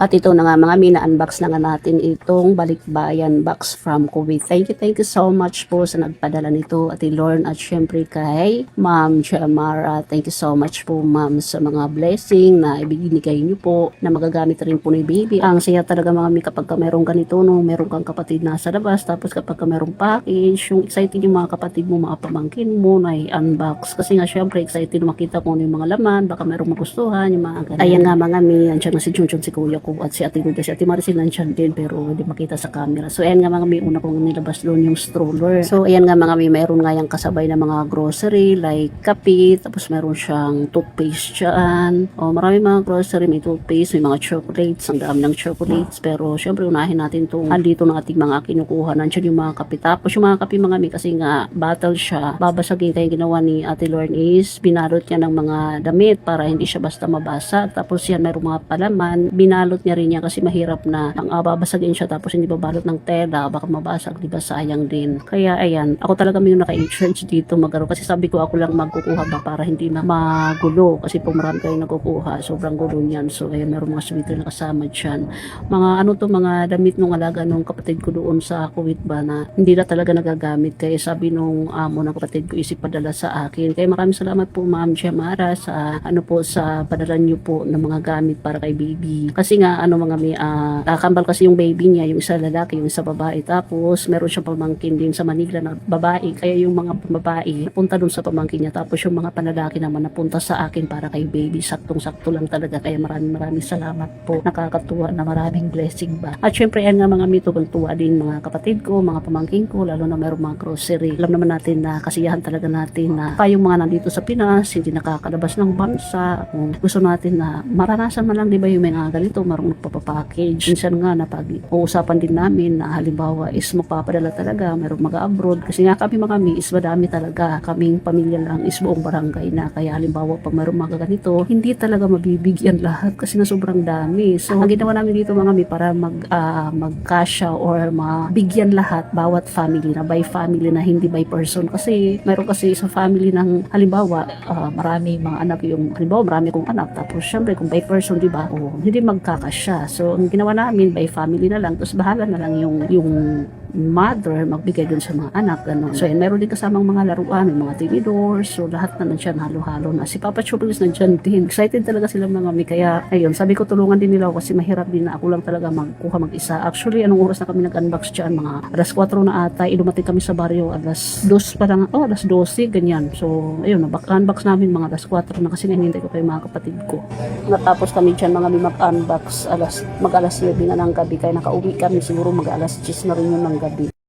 At ito na nga mga mi, na-unbox na nga natin itong balikbayan box from Kuwait. Thank you so much po sa nagpadala nito, Ate Lorne, at syempre kay Ma'am Jamara. Thank you so much po ma'am sa mga blessing na ibinigay niyo po na magagamit rin po ni baby. Ang saya talaga mga mi kapag ka merong ganito, no, meron kang kapatid na sa labas, tapos kapag ka merong package, yung excited yung mga kapatid mo, mga pamangkin mo na i-unbox. Kasi nga syempre excited makita kung ano yung mga laman, baka merong magustuhan, yung mga ganun. Ayan nga mga mi, andyan na si Junjun, si kuya ko, at si Ate Lourdes, si Ate Maricel nandyan din, pero hindi makita sa camera. So ayan nga mga mi, una kong nilabas doon yung stroller. So ayan nga mga mi, mayroon nga yung kasabay na mga grocery like kape, tapos meron siyang toothpaste dyan. O marami mga grocery, may toothpaste, may mga chocolates, ang dami ng chocolates. Pero syempre unahin natin itong andito ng ating mga kinukuha. Nandyan yung mga kape. Tapos yung mga kape mga mi, kasi nga bottle siya, babasagin, kaya ginawa ni Ate Lorne is binalot niya ng mga damit para hindi siya basta mabasa. Tapos yan, mayroong mga palaman, binalot niya rin niya kasi mahirap na ang babasagin siya tapos hindi babalot ng tela, baka mabasag, di ba, sayang din. Kaya ayan, ako talaga may naka-entrance dito magaro kasi sabi ko ako lang magkukuha ba para hindi na magulo, kasi pag marami kayong nagkukuha sobrang gulo niyan. So ayan, meron mga sweater na kasama dyan, mga ano to, mga damit nung alaga nung kapatid ko doon sa Kuwait ba na hindi na talaga nagagamit, kaya sabi nung amo ng kapatid ko isip padala sa akin. Kaya maraming salamat po Ma'am Jamara sa ano po, sa padala niyo po ng mga gamit para kay baby. Kasi nga ano mga may nakakambal kasi yung baby niya, yung isa lalaki, yung isa babae. Tapos meron siyang pamangkin din sa Manila na babae, kaya yung mga babae napunta dun sa pamangkin niya, tapos yung mga panlalaki naman napunta sa akin para kay baby. Saktong-sakto lang talaga, kaya maraming salamat po. Nakakatuwa na, maraming blessing ba. At syempre yan nga mga mito, tuwa din mga kapatid ko, mga pamangkin ko, lalo na meron mga grocery. Alam naman natin na kasiyahan talaga natin na kayong mga nandito sa Pinas, hindi nakakalabas ng bansa. Kung gusto natin na maranasan man lang, di ba, yung mga ganito, marunong nagpapapackage. Minsan nga na pag uusapan din namin na halimbawa is magpapadala talaga, merong mag-abroad. Kasi nga kami mga mi is madami talaga. Kaming pamilya lang is buong barangay na. Kaya halimbawa pag merong mga ganito, hindi talaga mabibigyan lahat kasi na sobrang dami. So ang ginawa namin dito mga mi para magkasya or mabigyan lahat, bawat family na, by family na, hindi by person. Kasi meron kasi sa family ng halimbawa marami mga anak, yung halimbawa marami kong anak, tapos syempre kung by person, di ba, hindi magkakasya. So ang ginawa namin by family na lang, tapos bahala na lang yung mother magbigay dun sa mga anak, ganun. So, meron din kasamang mga laruan, may mga tinidors, so lahat na nandyan, halo-halo na. Si Papa Chupelis nandyan din. Excited talaga sila mga mi. Kaya, ayun, sabi ko tulungan din nila ako kasi mahirap din na ako lang talaga magkuha mag-isa. Actually, anong oras na kami nag-unbox dyan? Mga alas 4 na ata, ilumating kami sa baryo, alas 2 pa lang, alas 12, ganyan. So, ayun, unbox namin mga alas 4 na kasi hinihintay ko kayo mga kapatid ko. Natapos kami dyan mga mi mag-unbox, mag-alas 9 na ng gabi, kaya nakauwi kami, siguro mag-alas 10 na rin yun ng gabi.